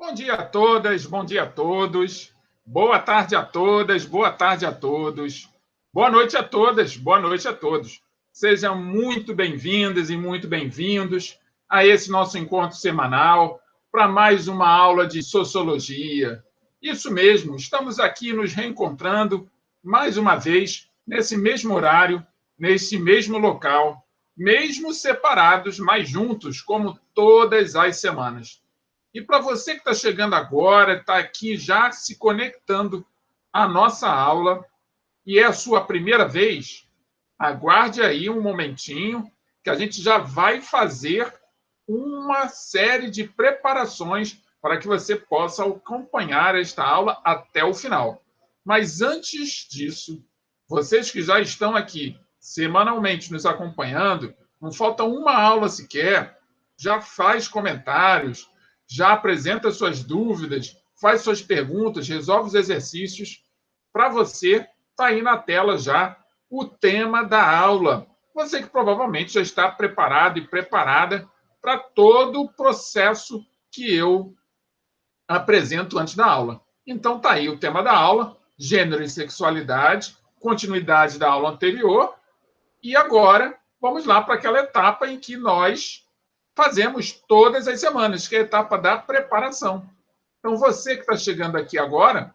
Bom dia a todas, bom dia a todos. Boa tarde a todas, boa tarde a todos. Boa noite a todas, boa noite a todos. Sejam muito bem-vindas e muito bem-vindos a esse nosso encontro semanal para mais uma aula de sociologia. Isso mesmo, estamos aqui nos reencontrando mais uma vez nesse mesmo horário, nesse mesmo local, mesmo separados, mas juntos, como todas as semanas. E para você que está chegando agora, está aqui já se conectando à nossa aula, e é a sua primeira vez, aguarde aí um momentinho, que a gente já vai fazer uma série de preparações para que você possa acompanhar esta aula até o final. Mas antes disso, vocês que já estão aqui semanalmente nos acompanhando, não falta uma aula sequer, já faz comentários, já apresenta suas dúvidas, faz suas perguntas, resolve os exercícios. Para você, está aí na tela já o tema da aula. Você que provavelmente já está preparado e preparada para todo o processo que eu apresento antes da aula. Então, está aí o tema da aula, gênero e sexualidade, continuidade da aula anterior. E agora, vamos lá para aquela etapa em que nós fazemos todas as semanas, que é a etapa da preparação. Então, você que está chegando aqui agora,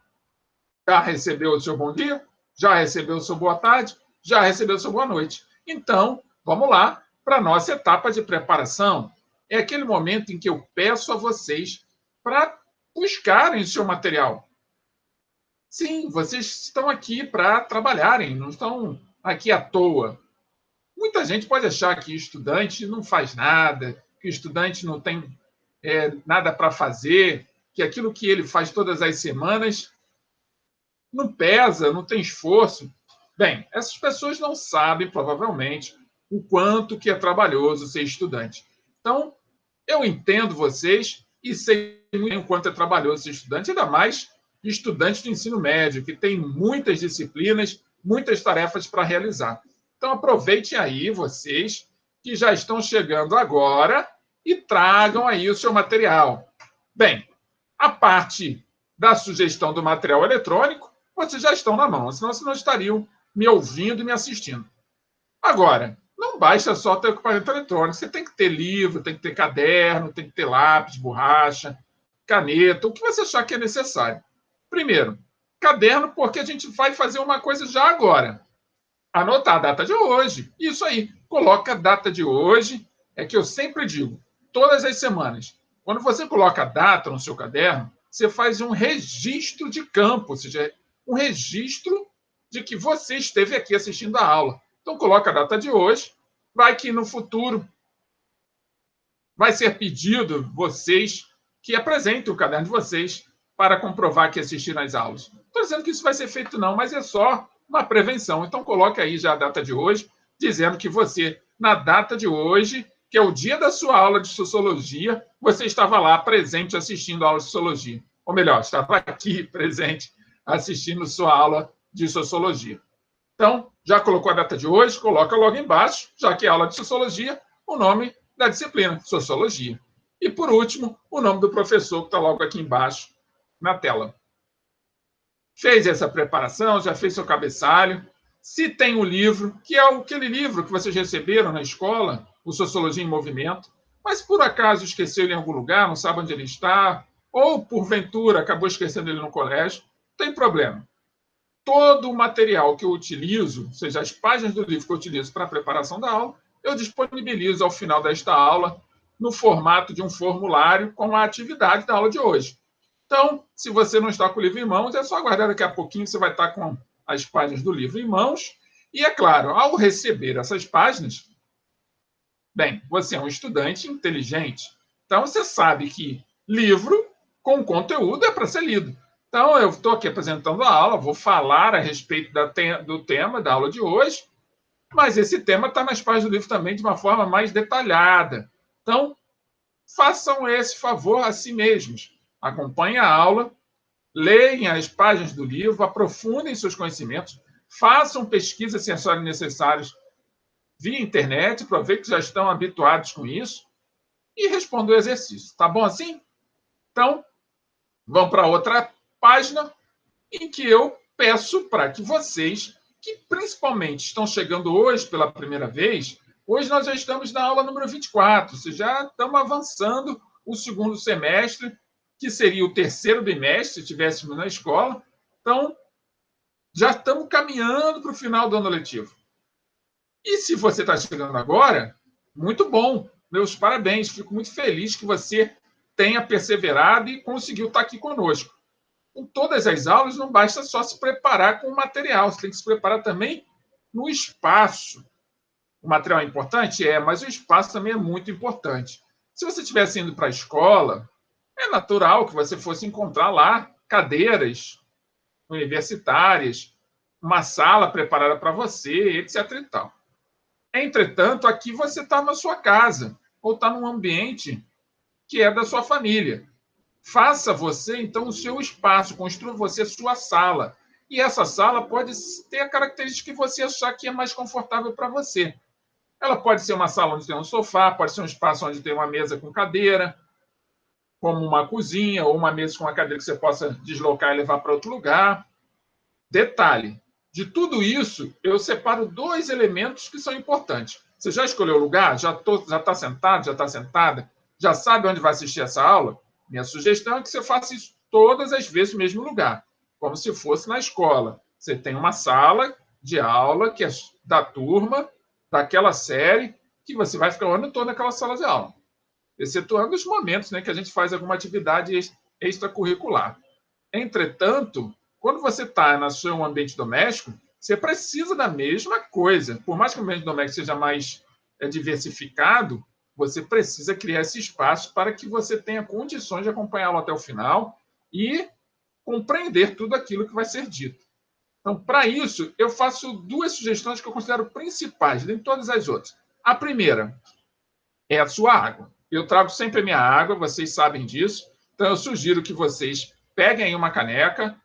já recebeu o seu bom dia? Já recebeu o seu boa tarde? Já recebeu o seu boa noite? Então, vamos lá para a nossa etapa de preparação. É aquele momento em que eu peço a vocês para buscarem o seu material. Sim, vocês estão aqui para trabalharem, não estão aqui à toa. Muita gente pode achar que estudante não faz nada, que estudante não tem nada para fazer, que aquilo que ele faz todas as semanas não pesa, não tem esforço. Bem, essas pessoas não sabem, provavelmente, o quanto que é trabalhoso ser estudante. Então, eu entendo vocês e sei o quanto é trabalhoso ser estudante, ainda mais estudante de ensino médio, que tem muitas disciplinas, muitas tarefas para realizar. Então, aproveitem aí vocês que já estão chegando agora e tragam aí o seu material. Bem, a parte da sugestão do material eletrônico, vocês já estão na mão, senão vocês não estariam me ouvindo e me assistindo. Agora, não basta só ter equipamento eletrônico, você tem que ter livro, tem que ter caderno, tem que ter lápis, borracha, caneta, o que você achar que é necessário. Primeiro, caderno, porque a gente vai fazer uma coisa já agora. Anotar a data de hoje. Isso aí. Coloca a data de hoje. É que eu sempre digo, todas as semanas, quando você coloca a data no seu caderno, você faz um registro de campo, ou seja, um registro de que você esteve aqui assistindo a aula. Então, coloca a data de hoje. Vai que no futuro vai ser pedido vocês que apresentem o caderno de vocês para comprovar que assistiram às aulas. Não estou dizendo que isso vai ser feito, não, mas é só uma prevenção. Então, coloque aí já a data de hoje, dizendo que você, na data de hoje, que é o dia da sua aula de sociologia, você estava lá presente assistindo a aula de sociologia. Ou melhor, estava aqui presente assistindo sua aula de sociologia. Então, já colocou a data de hoje, coloca logo embaixo, já que é aula de sociologia, o nome da disciplina, sociologia. E, por último, o nome do professor, que está logo aqui embaixo na tela. Fez essa preparação, já fez seu cabeçalho. Se tem o livro, que é aquele livro que vocês receberam na escola, o Sociologia em Movimento, mas por acaso esqueceu ele em algum lugar, não sabe onde ele está, ou porventura acabou esquecendo ele no colégio, não tem problema. Todo o material que eu utilizo, ou seja, as páginas do livro que eu utilizo para a preparação da aula, eu disponibilizo ao final desta aula no formato de um formulário com a atividade da aula de hoje. Então, se você não está com o livro em mãos, é só aguardar daqui a pouquinho, você vai estar com as páginas do livro em mãos. E, é claro, ao receber essas páginas, bem, você é um estudante inteligente. Então, você sabe que livro com conteúdo é para ser lido. Então, eu estou aqui apresentando a aula, vou falar a respeito do tema da aula de hoje, mas esse tema está nas páginas do livro também de uma forma mais detalhada. Então, façam esse favor a si mesmos. Acompanhem a aula, leiam as páginas do livro, aprofundem seus conhecimentos, façam pesquisas se acharem necessárias via internet, para ver que já estão habituados com isso, e respondam o exercício. Tá bom assim? Então, vão para outra página em que eu peço para que vocês, que principalmente estão chegando hoje pela primeira vez, hoje nós já estamos na aula número 24, ou seja, já estamos avançando o segundo semestre, que seria o terceiro bimestre, se estivéssemos na escola. Então, já estamos caminhando para o final do ano letivo. E se você está chegando agora, muito bom, meus parabéns, fico muito feliz que você tenha perseverado e conseguiu estar aqui conosco. Em todas as aulas, não basta só se preparar com o material, você tem que se preparar também no espaço. O material é importante? É, mas o espaço também é muito importante. Se você estivesse indo para a escola, é natural que você fosse encontrar lá cadeiras universitárias, uma sala preparada para você, etc. e tal. Entretanto, aqui você está na sua casa, ou está num ambiente que é da sua família. Faça você, então, o seu espaço, construa você a sua sala. E essa sala pode ter a característica que você achar que é mais confortável para você. Ela pode ser uma sala onde tem um sofá, pode ser um espaço onde tem uma mesa com cadeira, como uma cozinha, ou uma mesa com uma cadeira que você possa deslocar e levar para outro lugar. Detalhe, de tudo isso, eu separo 2 elementos que são importantes. Você já escolheu o lugar? Já está sentado? Já está sentada? Já sabe onde vai assistir essa aula? Minha sugestão é que você faça isso todas as vezes no mesmo lugar, como se fosse na escola. Você tem uma sala de aula que é da turma, daquela série, que você vai ficar o ano todo naquela sala de aula, excetuando os momentos, né, que a gente faz alguma atividade extracurricular. Entretanto, quando você está no seu ambiente doméstico, você precisa da mesma coisa. Por mais que o ambiente doméstico seja mais diversificado, você precisa criar esse espaço para que você tenha condições de acompanhá-lo até o final e compreender tudo aquilo que vai ser dito. Então, para isso, eu faço 2 sugestões que eu considero principais, dentre todas as outras. A primeira é a sua água. Eu trago sempre a minha água, vocês sabem disso. Então, eu sugiro que vocês peguem aí uma caneca,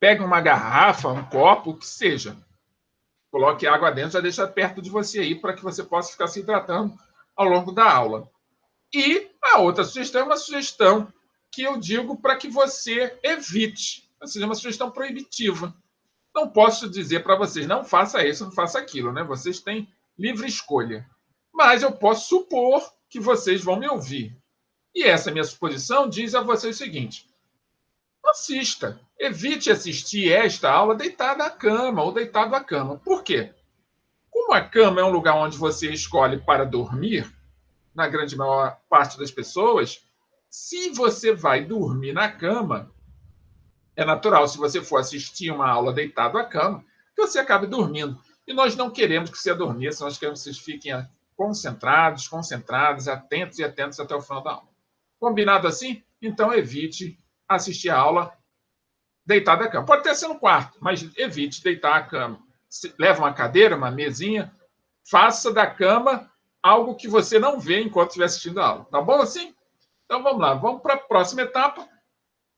peguem uma garrafa, um copo, o que seja. Coloque água dentro, já deixa perto de você aí, para que você possa ficar se hidratando ao longo da aula. E a outra sugestão é uma sugestão que eu digo para que você evite, ou seja, uma sugestão proibitiva. Não posso dizer para vocês, não faça isso, não faça aquilo, né? Vocês têm livre escolha. Mas eu posso supor que vocês vão me ouvir. E essa minha suposição diz a vocês o seguinte: assista, evite assistir esta aula deitado na cama ou deitado à cama. Por quê? Como a cama é um lugar onde você escolhe para dormir, na grande maior parte das pessoas, se você vai dormir na cama, é natural, se você for assistir uma aula deitado à cama, que você acabe dormindo. E nós não queremos que você adormeça, nós queremos que vocês fiquem concentrados, concentrados, atentos e atentos até o final da aula. Combinado assim? Então evite assistir a aula deitado à cama. Pode até ser no quarto, mas evite deitar à cama. Leva uma cadeira, uma mesinha, faça da cama algo que você não vê enquanto estiver assistindo a aula. Tá bom assim? Então vamos lá, vamos para a próxima etapa,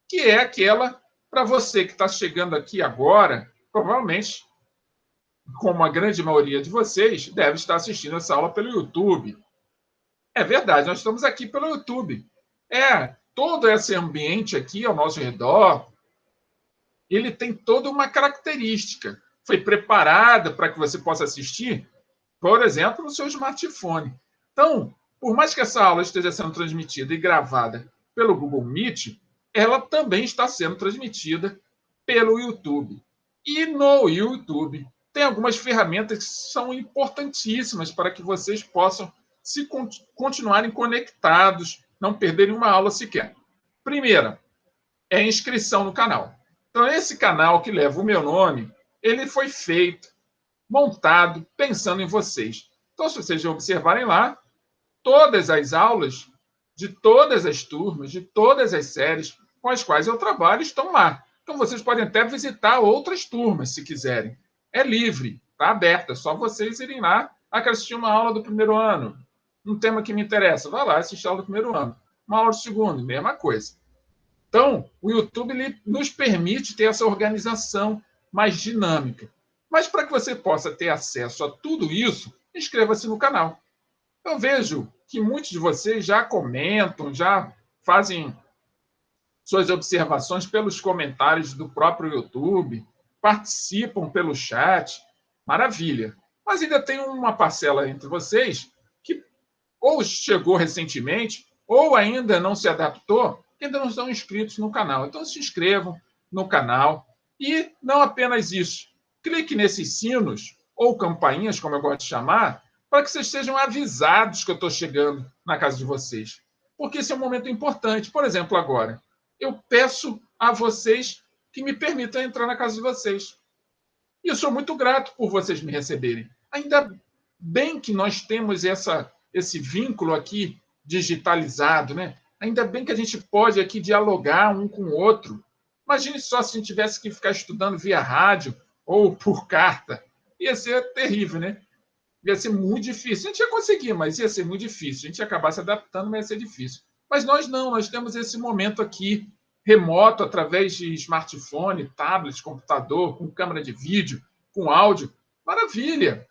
que é aquela para você que está chegando aqui agora, provavelmente, como a grande maioria de vocês, deve estar assistindo essa aula pelo YouTube. É verdade, nós estamos aqui pelo YouTube. Todo esse ambiente aqui ao nosso redor, ele tem toda uma característica. Foi preparada para que você possa assistir, por exemplo, no seu smartphone. Então, por mais que essa aula esteja sendo transmitida e gravada pelo Google Meet, ela também está sendo transmitida pelo YouTube. E no YouTube tem algumas ferramentas que são importantíssimas para que vocês possam continuarem conectados, não perderem uma aula sequer. Primeira, é a inscrição no canal. Então, esse canal que leva o meu nome, ele foi feito, montado, pensando em vocês. Então, se vocês observarem lá, todas as aulas de todas as turmas, de todas as séries com as quais eu trabalho estão lá. Então, vocês podem até visitar outras turmas, se quiserem. É livre, está aberto. É só vocês irem lá. Quero assistir uma aula do primeiro ano. Um tema que me interessa. Vai lá assistir a aula do primeiro ano. Uma aula do segundo, mesma coisa. Então, o YouTube ele nos permite ter essa organização mais dinâmica. Mas para que você possa ter acesso a tudo isso, inscreva-se no canal. Eu vejo que muitos de vocês já comentam, já fazem suas observações pelos comentários do próprio YouTube, participam pelo chat. Maravilha. Mas ainda tem uma parcela entre vocês que ou chegou recentemente ou ainda não se adaptou, que ainda não estão inscritos no canal. Então, se inscrevam no canal. E não apenas isso. Clique nesses sinos, ou campainhas, como eu gosto de chamar, para que vocês sejam avisados que eu estou chegando na casa de vocês. Porque esse é um momento importante. Por exemplo, agora, eu peço a vocês que me permitam entrar na casa de vocês. E eu sou muito grato por vocês me receberem. Ainda bem que nós temos esse vínculo aqui digitalizado, né? Ainda bem que a gente pode aqui dialogar um com o outro. Imagine só se a gente tivesse que ficar estudando via rádio ou por carta. Ia ser terrível, né? Ia ser muito difícil. A gente ia conseguir, mas ia ser muito difícil. A gente ia acabar se adaptando, mas ia ser difícil. Mas nós não, nós temos esse momento aqui remoto, através de smartphone, tablet, computador, com câmera de vídeo, com áudio. Maravilha!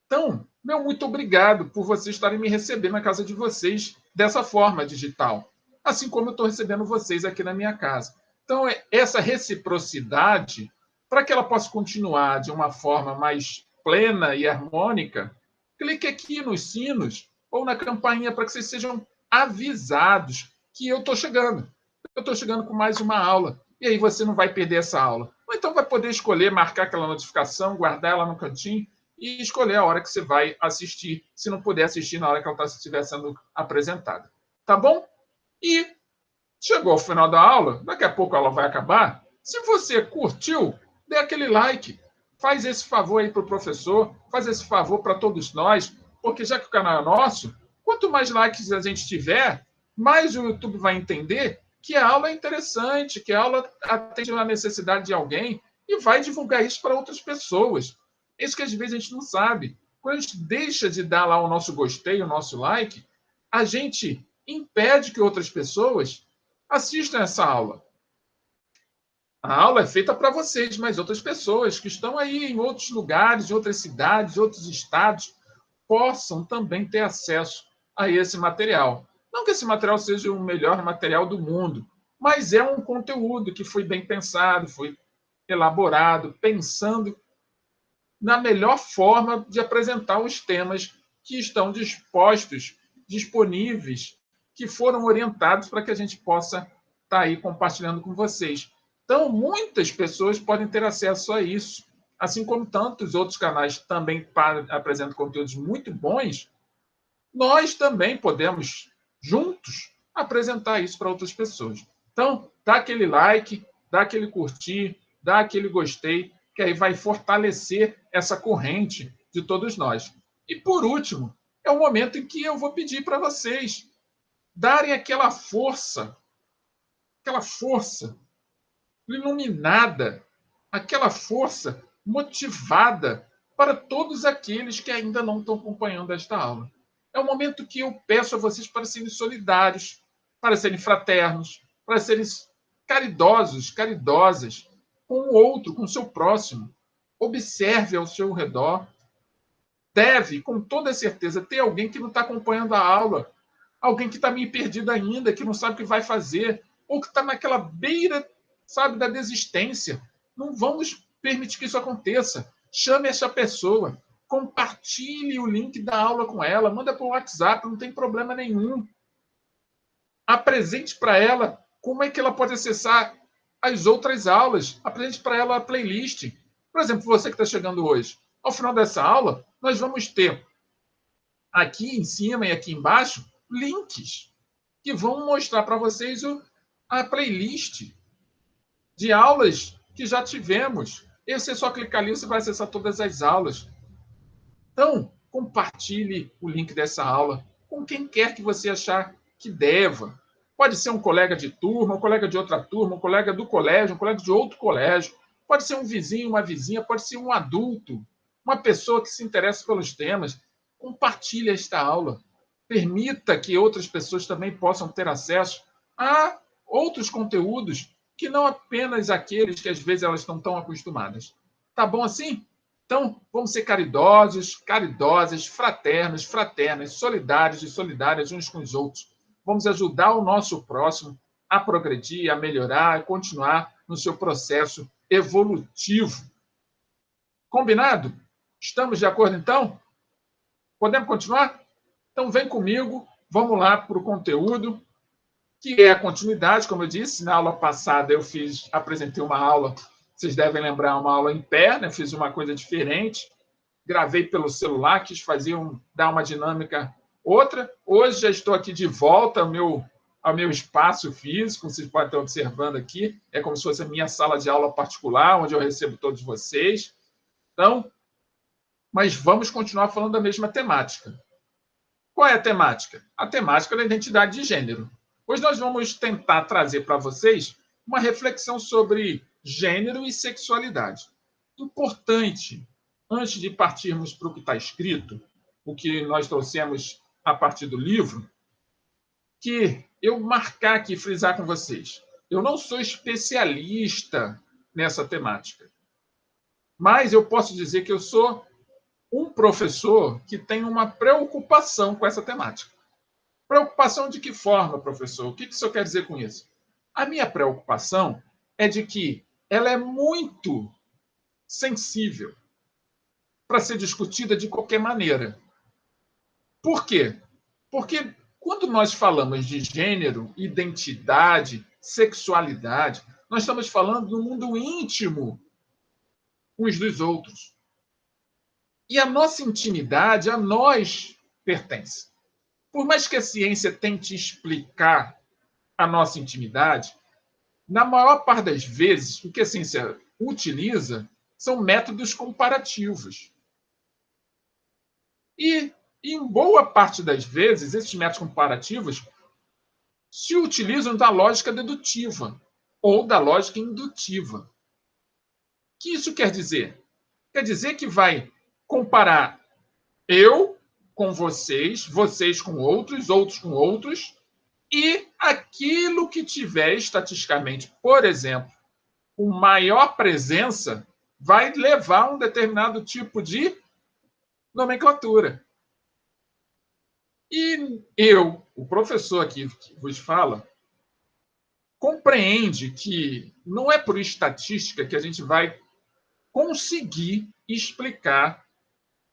Então, meu muito obrigado por vocês estarem me recebendo na casa de vocês dessa forma digital, assim como eu estou recebendo vocês aqui na minha casa. Então, essa reciprocidade, para que ela possa continuar de uma forma mais plena e harmônica, clique aqui nos sinos ou na campainha para que vocês sejam avisados que eu estou chegando. Eu estou chegando com mais uma aula. E aí você não vai perder essa aula. Ou então vai poder escolher, marcar aquela notificação, guardar ela no cantinho e escolher a hora que você vai assistir, se não puder assistir na hora que ela estiver sendo apresentada. Tá bom? E chegou ao final da aula, daqui a pouco ela vai acabar. Se você curtiu, dê aquele like. Faz esse favor aí para o professor, faz esse favor para todos nós, porque já que o canal é nosso, quanto mais likes a gente tiver, mais o YouTube vai entender que a aula é interessante, que a aula atende a necessidade de alguém e vai divulgar isso para outras pessoas. Isso que às vezes a gente não sabe. Quando a gente deixa de dar lá o nosso gostei, o nosso like, a gente impede que outras pessoas assistam essa aula. A aula é feita para vocês, mas outras pessoas que estão aí em outros lugares, em outras cidades, outros estados, possam também ter acesso a esse material. Não que esse material seja o melhor material do mundo, mas é um conteúdo que foi bem pensado, foi elaborado, pensando na melhor forma de apresentar os temas que estão disponíveis, que foram orientados para que a gente possa estar aí compartilhando com vocês. Então, muitas pessoas podem ter acesso a isso, assim como tantos outros canais também apresentam conteúdos muito bons. Nós também podemos, juntos, apresentar isso para outras pessoas. Então, dá aquele like, dá aquele curtir, dá aquele gostei, que aí vai fortalecer essa corrente de todos nós. E, por último, é o momento em que eu vou pedir para vocês darem aquela força iluminada, aquela força motivada para todos aqueles que ainda não estão acompanhando esta aula. É o momento que eu peço a vocês para serem solidários, para serem fraternos, para serem caridosos, caridosas com o outro, com o seu próximo. Observe ao seu redor. Deve, com toda certeza, ter alguém que não está acompanhando a aula, alguém que está meio perdido ainda, que não sabe o que vai fazer, ou que está naquela beira, sabe, da desistência. Não vamos permitir que isso aconteça. Chame essa pessoa, compartilhe o link da aula com ela, manda para o WhatsApp, não tem problema nenhum. Apresente para ela como é que ela pode acessar as outras aulas. Apresente para ela a playlist. Por exemplo, você que está chegando hoje. Ao final dessa aula, nós vamos ter aqui em cima e aqui embaixo links que vão mostrar para vocês a playlist de aulas que já tivemos. E você só clicar ali, você vai acessar todas as aulas. Então, compartilhe o link dessa aula com quem quer que você achar que deva. Pode ser um colega de turma, um colega de outra turma, um colega do colégio, um colega de outro colégio. Pode ser um vizinho, uma vizinha, pode ser um adulto, uma pessoa que se interessa pelos temas. Compartilhe esta aula. Permita que outras pessoas também possam ter acesso a outros conteúdos que não apenas aqueles que às vezes elas não estão acostumadas. Tá bom assim? Então, vamos ser caridosos, caridosas, fraternos, fraternas, solidários e solidárias uns com os outros. vamos ajudar o nosso próximo a progredir, a melhorar, a continuar no seu processo evolutivo. Combinado? Estamos de acordo, então? Podemos continuar? Então, vem comigo, vamos lá para o conteúdo, que é a continuidade, como eu disse. Na aula passada eu apresentei uma aula, vocês devem lembrar, uma aula em pé, né? Fiz uma coisa diferente, gravei pelo celular, quis dar uma dinâmica outra. Hoje já estou aqui de volta ao meu espaço físico, vocês podem estar observando aqui, é como se fosse a minha sala de aula particular, onde eu recebo todos vocês. Então, mas vamos continuar falando da mesma temática. Qual é a temática? A temática da identidade de gênero. Hoje nós vamos tentar trazer para vocês uma reflexão sobre gênero e sexualidade. Importante, antes de partirmos para o que está escrito, o que nós trouxemos a partir do livro, que eu marcar aqui, frisar com vocês. Eu não sou especialista nessa temática, mas eu posso dizer que eu sou um professor que tem uma preocupação com essa temática. Preocupação de que forma, professor? O que o senhor quer dizer com isso? A minha preocupação é de que ela é muito sensível para ser discutida de qualquer maneira. Por quê? Porque quando nós falamos de gênero, identidade, sexualidade, nós estamos falando do mundo íntimo uns dos outros. E a nossa intimidade a nós pertence. Por mais que a ciência tente explicar a nossa intimidade, na maior parte das vezes, o que a ciência utiliza são métodos comparativos. E, em boa parte das vezes, esses métodos comparativos se utilizam da lógica dedutiva ou da lógica indutiva. O que isso quer dizer? Quer dizer que vai comparar eu com vocês, vocês com outros, outros com outros, e aquilo que tiver estatisticamente, por exemplo, com maior presença, vai levar a um determinado tipo de nomenclatura. E eu, o professor aqui que vos fala, compreende que não é por estatística que a gente vai conseguir explicar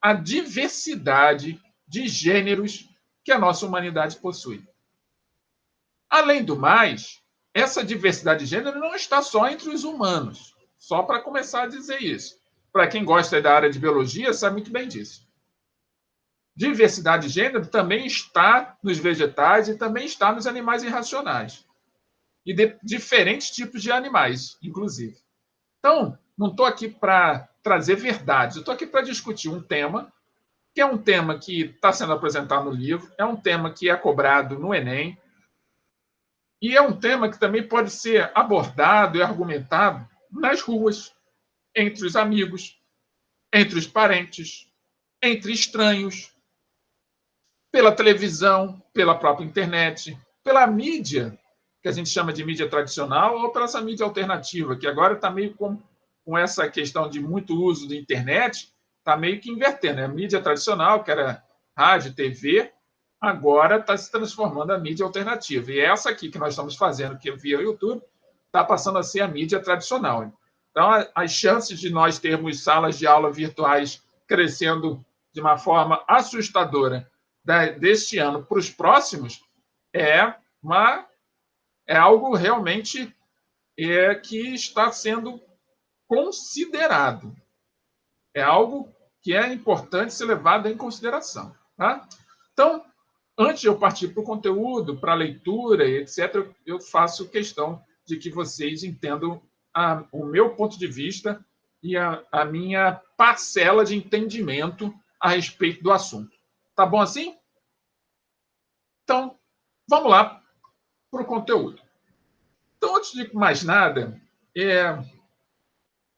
a diversidade de gêneros que a nossa humanidade possui. Além do mais, essa diversidade de gênero não está só entre os humanos. Só para começar a dizer isso. Para quem gosta da área de biologia, sabe muito bem disso. Diversidade de gênero também está nos vegetais e também está nos animais irracionais. E de diferentes tipos de animais, inclusive. Então, não estou aqui para trazer verdades, eu estou aqui para discutir um tema, que é um tema que está sendo apresentado no livro, é um tema que é cobrado no Enem, e é um tema que também pode ser abordado e argumentado nas ruas, entre os amigos, entre os parentes, entre estranhos, pela televisão, pela própria internet, pela mídia, que a gente chama de mídia tradicional, ou pela essa mídia alternativa, que agora está meio com essa questão de muito uso da internet, está meio que invertendo. A mídia tradicional, que era rádio, TV, agora está se transformando a mídia alternativa. E essa aqui que nós estamos fazendo, que é via YouTube, está passando a ser a mídia tradicional. Então, as chances de nós termos salas de aula virtuais crescendo de uma forma assustadora deste ano para os próximos é algo realmente que está sendo considerado. É algo que é importante ser levado em consideração. Tá? Então, antes de eu partir para o conteúdo, para a leitura, etc., eu faço questão de que vocês entendam o meu ponto de vista e a minha parcela de entendimento a respeito do assunto. Tá bom assim? Então, vamos lá para o conteúdo. Então, antes de mais nada,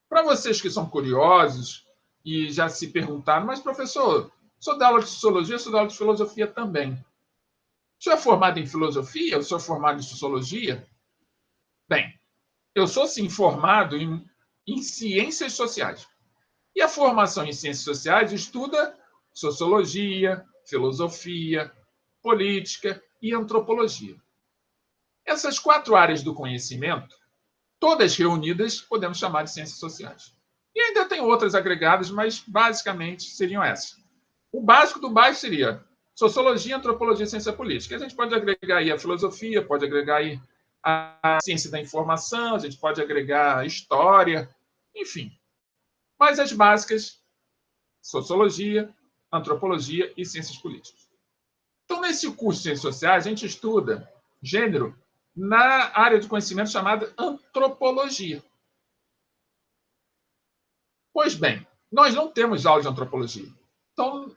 para vocês que são curiosos e já se perguntaram, mas, professor, sou da aula de sociologia, sou da aula de filosofia também. O senhor é formado em filosofia? Eu sou formado em sociologia? Bem, eu sou, sim, formado em ciências sociais. E a formação em ciências sociais estuda sociologia, filosofia, política e antropologia. Essas 4 áreas do conhecimento, todas reunidas, podemos chamar de ciências sociais. E ainda tem outras agregadas, mas basicamente seriam essas. O básico do básico seria sociologia, antropologia e ciência política. A gente pode agregar aí a filosofia, pode agregar aí a ciência da informação, a gente pode agregar a história, enfim. Mas as básicas, sociologia, antropologia e ciências políticas. Então, nesse curso de ciências sociais, a gente estuda gênero na área de conhecimento chamada antropologia. Pois bem, nós não temos aula de antropologia. Então,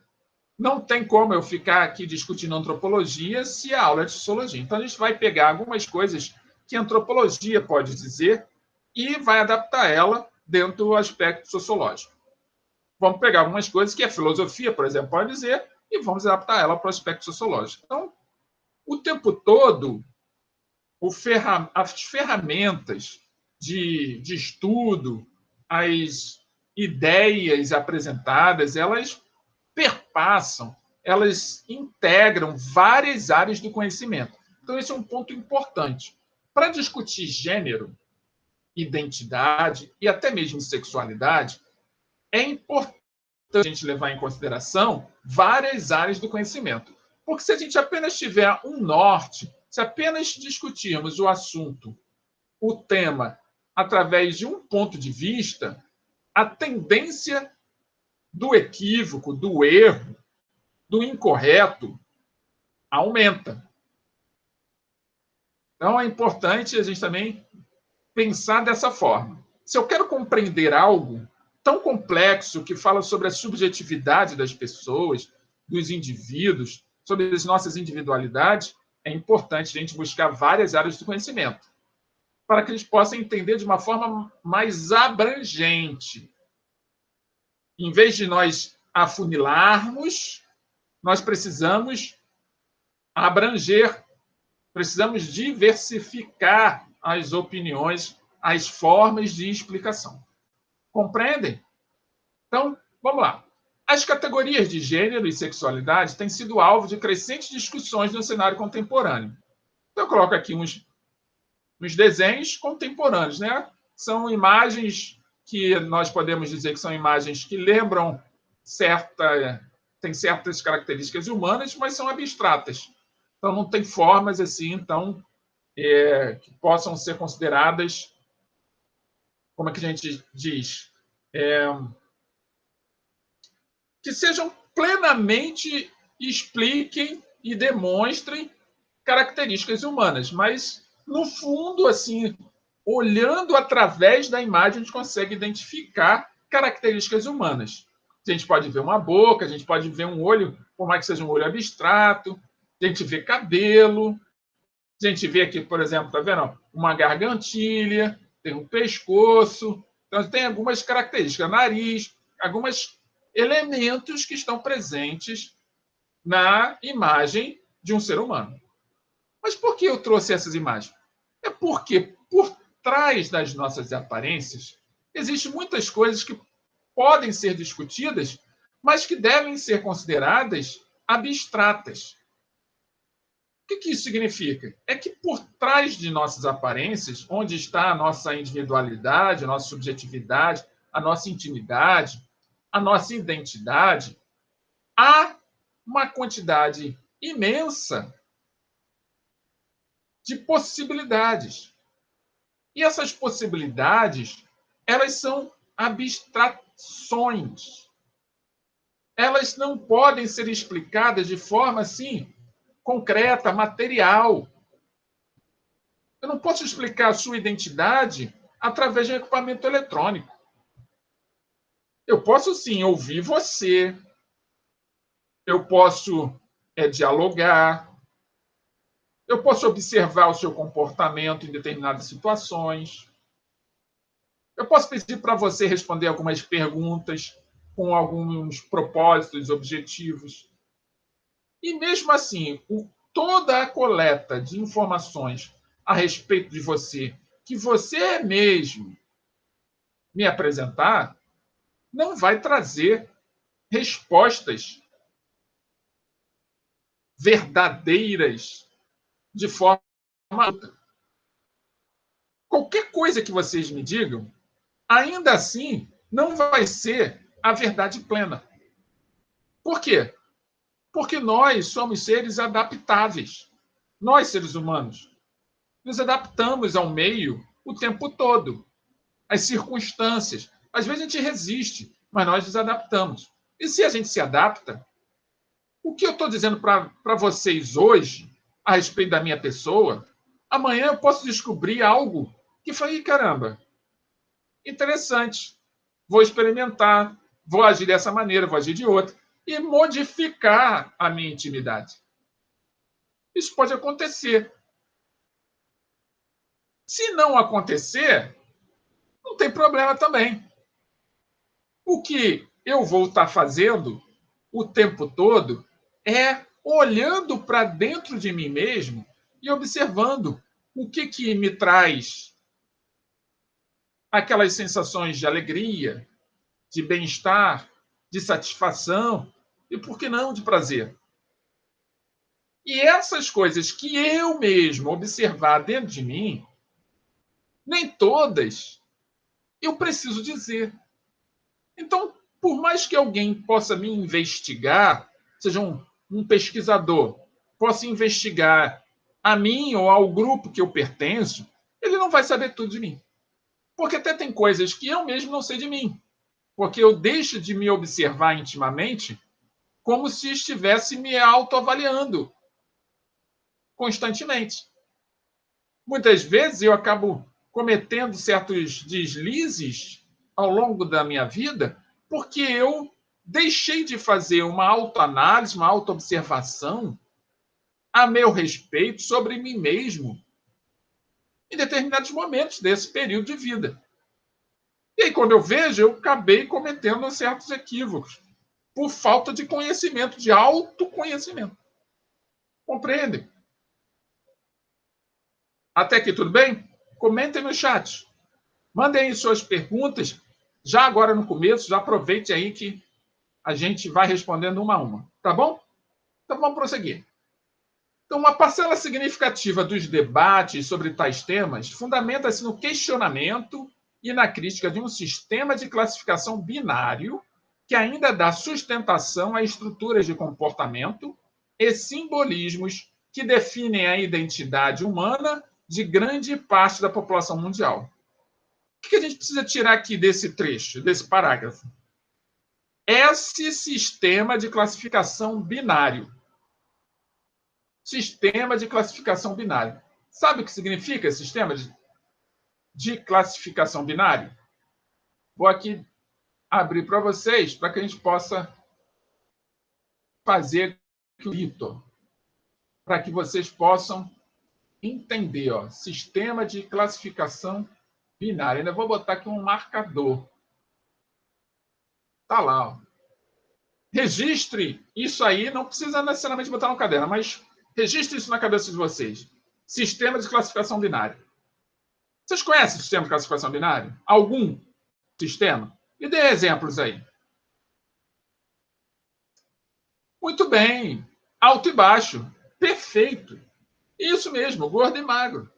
não tem como eu ficar aqui discutindo antropologia se a aula é de sociologia. Então, a gente vai pegar algumas coisas que a antropologia pode dizer e vai adaptar ela dentro do aspecto sociológico. Vamos pegar algumas coisas que a filosofia, por exemplo, pode dizer e vamos adaptar ela para o aspecto sociológico. Então, o tempo todo, as ferramentas de estudo, as ideias apresentadas, elas perpassam, elas integram várias áreas do conhecimento. Então, esse é um ponto importante. Para discutir gênero, identidade e até mesmo sexualidade, é importante a gente levar em consideração várias áreas do conhecimento. Porque se a gente apenas tiver um norte, se apenas discutirmos o assunto, o tema, através de um ponto de vista, a tendência do equívoco, do erro, do incorreto aumenta. Então, é importante a gente também pensar dessa forma. Se eu quero compreender algo tão complexo que fala sobre a subjetividade das pessoas, dos indivíduos, sobre as nossas individualidades, é importante a gente buscar várias áreas do conhecimento para que eles possam entender de uma forma mais abrangente. Em vez de nós afunilarmos, nós precisamos abranger, precisamos diversificar as opiniões, as formas de explicação. Compreendem? Então, vamos lá. As categorias de gênero e sexualidade têm sido alvo de crescentes discussões no cenário contemporâneo. Então, eu coloco aqui uns desenhos contemporâneos, né? São imagens que nós podemos dizer que são imagens que lembram têm certas características humanas, mas são abstratas. Então, não tem formas assim, então, que possam ser consideradas, como é que a gente diz? Que sejam plenamente expliquem e demonstrem características humanas, mas no fundo, assim, olhando através da imagem, a gente consegue identificar características humanas. A gente pode ver uma boca, a gente pode ver um olho, por mais que seja um olho abstrato, a gente vê cabelo, a gente vê aqui, por exemplo, tá vendo? Uma gargantilha, tem um pescoço, então tem algumas características, nariz, alguns elementos que estão presentes na imagem de um ser humano. Mas por que eu trouxe essas imagens? É porque por trás das nossas aparências existem muitas coisas que podem ser discutidas, mas que devem ser consideradas abstratas. O que isso significa? É que por trás de nossas aparências, onde está a nossa individualidade, a nossa subjetividade, a nossa intimidade, a nossa identidade, há uma quantidade imensa de possibilidades. E essas possibilidades, elas são abstrações. Elas não podem ser explicadas de forma assim concreta, material. Eu não posso explicar a sua identidade através de um equipamento eletrônico. Eu posso sim ouvir você, eu posso dialogar, eu posso observar o seu comportamento em determinadas situações. Eu posso pedir para você responder algumas perguntas com alguns propósitos, objetivos. E mesmo assim, toda a coleta de informações a respeito de você, que você mesmo me apresentar, não vai trazer respostas verdadeiras de forma adulta. Qualquer coisa que vocês me digam, ainda assim, não vai ser a verdade plena. Por quê? Porque nós somos seres adaptáveis. Nós, seres humanos, nos adaptamos ao meio o tempo todo, às circunstâncias. Às vezes a gente resiste, mas nós nos adaptamos. E se a gente se adapta, o que eu estou dizendo para vocês hoje, a respeito da minha pessoa, amanhã eu posso descobrir algo que foi, caramba, interessante. Vou experimentar, vou agir dessa maneira, vou agir de outra, e modificar a minha intimidade. Isso pode acontecer. Se não acontecer, não tem problema também. O que eu vou estar fazendo o tempo todo é olhando para dentro de mim mesmo e observando o que me traz aquelas sensações de alegria, de bem-estar, de satisfação e, por que não, de prazer. E essas coisas que eu mesmo observar dentro de mim, nem todas eu preciso dizer. Então, por mais que alguém possa me investigar, seja um pesquisador, possa investigar a mim ou ao grupo que eu pertenço, ele não vai saber tudo de mim. Porque até tem coisas que eu mesmo não sei de mim. Porque eu deixo de me observar intimamente como se estivesse me autoavaliando constantemente. Muitas vezes eu acabo cometendo certos deslizes ao longo da minha vida porque eu deixei de fazer uma autoanálise, uma autoobservação a meu respeito sobre mim mesmo em determinados momentos desse período de vida. E aí, quando eu vejo, eu acabei cometendo certos equívocos por falta de conhecimento, de autoconhecimento. Compreendem? Até aqui tudo bem? Comentem no chat. Mandem aí suas perguntas. Já agora no começo, já aproveite aí que a gente vai respondendo uma a uma. Tá bom? Então vamos prosseguir. Então, uma parcela significativa dos debates sobre tais temas fundamenta-se no questionamento e na crítica de um sistema de classificação binário que ainda dá sustentação a estruturas de comportamento e simbolismos que definem a identidade humana de grande parte da população mundial. O que a gente precisa tirar aqui desse trecho, desse parágrafo? Esse sistema de classificação binário. Sistema de classificação binário. Sabe o que significa esse sistema de classificação binário? Vou aqui abrir para vocês, para que a gente possa fazer o Vitor, para que vocês possam entender. Ó, sistema de classificação binária. Ainda vou botar aqui um marcador. Está lá. Ó. Registre isso aí, não precisa necessariamente botar no caderno, mas registre isso na cabeça de vocês. Sistema de classificação binária. Vocês conhecem o sistema de classificação binária? Algum sistema? E dê exemplos aí. Muito bem. Alto e baixo. Perfeito. Isso mesmo, gordo e magro.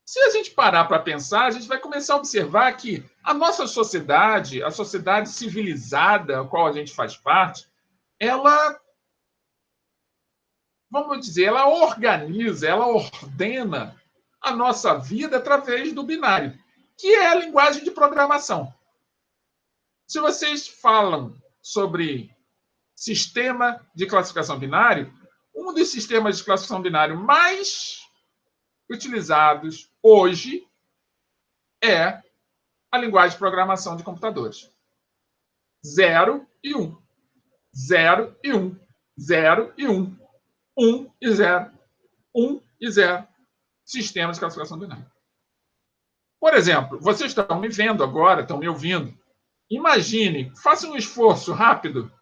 Se a gente parar para pensar, a gente vai começar a observar que a nossa sociedade, a sociedade civilizada a qual a gente faz parte, ela, vamos dizer, ela organiza, ela ordena a nossa vida através do binário, que é a linguagem de programação. Se vocês falam sobre sistema de classificação binário, um dos sistemas de classificação binário mais utilizados hoje é a linguagem de programação de computadores. 0 e 1. 0 e 1. 0 e 1. 1 e 0. 1 e 0. Sistema de classificação binária. Por exemplo, vocês estão me vendo agora, estão me ouvindo. Imagine, faça um esforço rápido.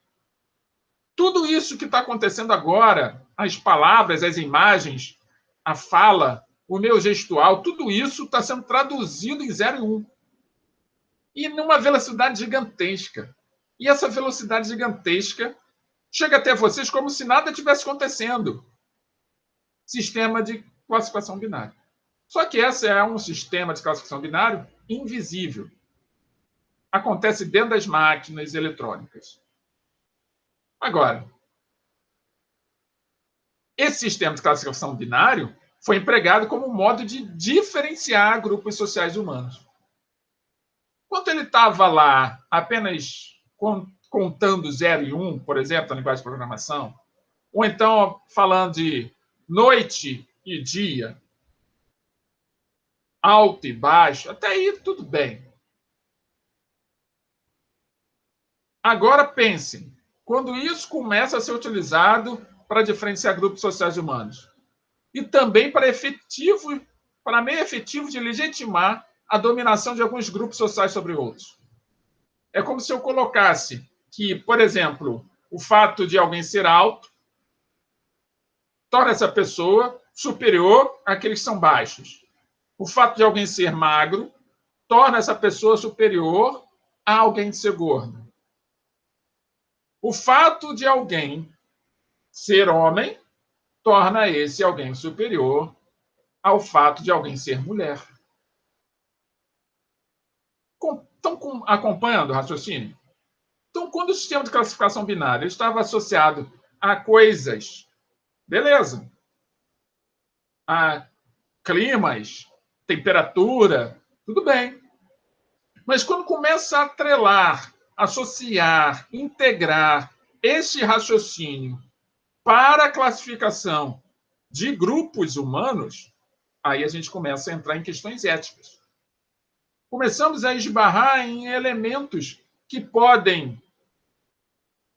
Tudo isso que está acontecendo agora, as palavras, as imagens, a fala, o meu gestual, tudo isso está sendo traduzido em 0 e 1. E numa velocidade gigantesca. E essa velocidade gigantesca chega até vocês como se nada tivesse acontecendo. sistema de classificação binária. Só que esse é um sistema de classificação binário invisível. Acontece dentro das máquinas eletrônicas. Agora, esse sistema de classificação binário foi empregado como modo de diferenciar grupos sociais humanos. Enquanto ele estava lá apenas contando 0 e 1, por exemplo, na linguagem de programação, ou então falando de noite e dia, alto e baixo, até aí tudo bem. Agora pensem, quando isso começa a ser utilizado para diferenciar grupos sociais humanos, e também para meio efetivo de legitimar a dominação de alguns grupos sociais sobre outros. É como se eu colocasse que, por exemplo, o fato de alguém ser alto torna essa pessoa superior àqueles que são baixos. O fato de alguém ser magro torna essa pessoa superior a alguém de ser gordo. O fato de alguém ser homem torna esse alguém superior ao fato de alguém ser mulher. Estão acompanhando o raciocínio? Então, quando o sistema de classificação binária estava associado a coisas, beleza, a climas, temperatura, tudo bem. Mas quando começa a atrelar, associar, integrar esse raciocínio para a classificação de grupos humanos, aí a gente começa a entrar em questões éticas. Começamos a esbarrar em elementos que podem,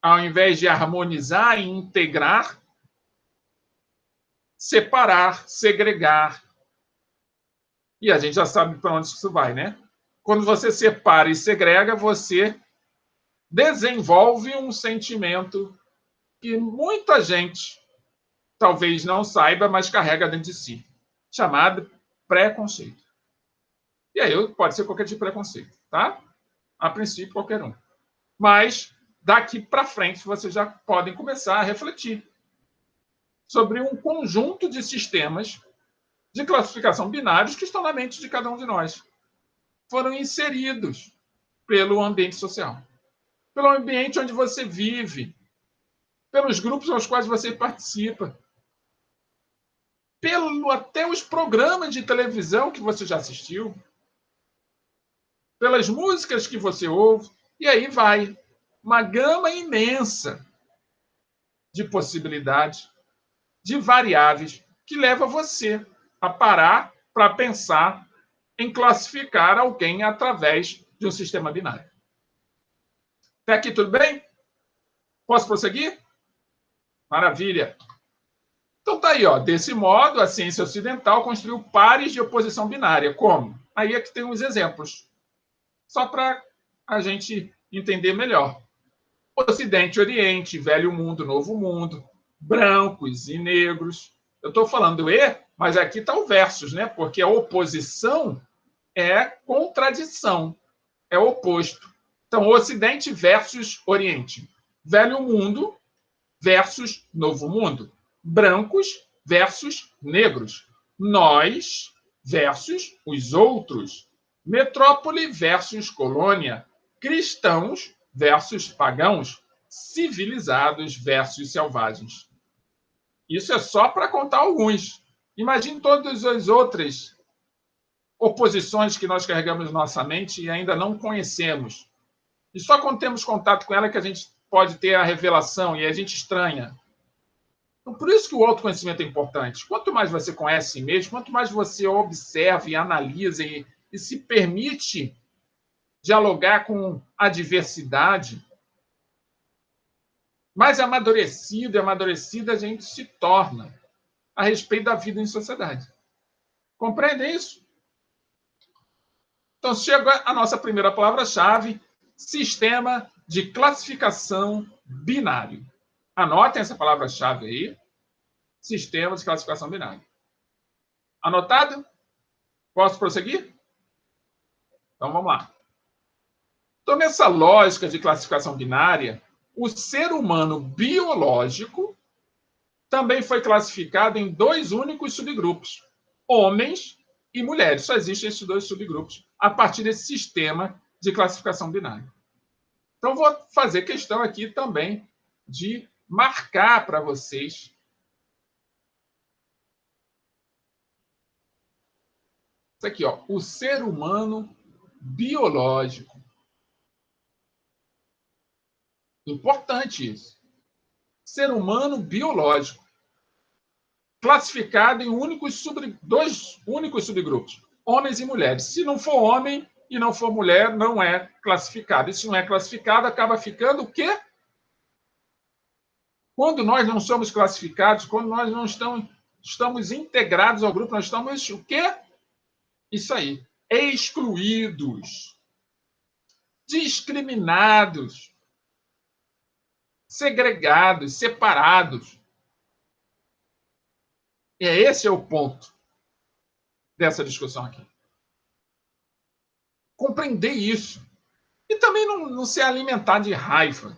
ao invés de harmonizar e integrar, separar, segregar. E a gente já sabe para onde isso vai, né? Quando você separa e segrega, você desenvolve um sentimento que muita gente talvez não saiba, mas carrega dentro de si, chamado preconceito. E aí pode ser qualquer tipo de preconceito, tá? A princípio, qualquer um. Mas daqui para frente vocês já podem começar a refletir sobre um conjunto de sistemas de classificação binários que estão na mente de cada um de nós. Foram inseridos pelo ambiente social, pelo ambiente onde você vive, pelos grupos aos quais você participa, até os programas de televisão que você já assistiu, pelas músicas que você ouve, e aí vai. Uma gama imensa de possibilidades, de variáveis, que leva você a parar para pensar em classificar alguém através de um sistema binário. Até aqui tudo bem? Posso prosseguir? Maravilha. Então tá aí, ó. Desse modo, a ciência ocidental construiu pares de oposição binária. Como? Aí é que tem uns exemplos. Só para a gente entender melhor. Ocidente, Oriente, Velho Mundo, Novo Mundo, brancos e negros. Eu estou falando E, mas aqui está o versus, né? Porque a oposição é contradição, é oposto. Então, Ocidente versus Oriente. Velho Mundo versus Novo Mundo. Brancos versus negros. Nós versus os outros. Metrópole versus colônia. Cristãos versus pagãos. Civilizados versus selvagens. Isso é só para contar alguns. Imagine todas as outras oposições que nós carregamos na nossa mente e ainda não conhecemos. E só quando temos contato com ela que a gente pode ter a revelação e a gente estranha. Então, por isso que o autoconhecimento é importante. Quanto mais você conhece a si mesmo, quanto mais você observa e analisa e se permite dialogar com a diversidade, mais amadurecido e amadurecida a gente se torna a respeito da vida em sociedade. Compreende isso? Então, chega a nossa primeira palavra-chave, sistema de classificação binário. Anotem essa palavra-chave aí, sistema de classificação binário. Anotado? Posso prosseguir? Então, vamos lá. Então, nessa lógica de classificação binária, o ser humano biológico também foi classificado em 2 únicos subgrupos, homens e mulheres. Só existem esses 2 subgrupos a partir desse sistema de classificação binária. Então, vou fazer questão aqui também de marcar para vocês isso aqui, ó, o ser humano biológico. Importante isso. Ser humano biológico, classificado em 2 únicos subgrupos, homens e mulheres. Se não for homem e não for mulher, não é classificado. E se não é classificado, acaba ficando o quê? Quando nós não somos classificados, quando nós não estamos integrados ao grupo, nós estamos o quê? Isso aí. Excluídos. Discriminados. Segregados, separados. E esse é o ponto dessa discussão aqui. Compreender isso. E também não se alimentar de raiva.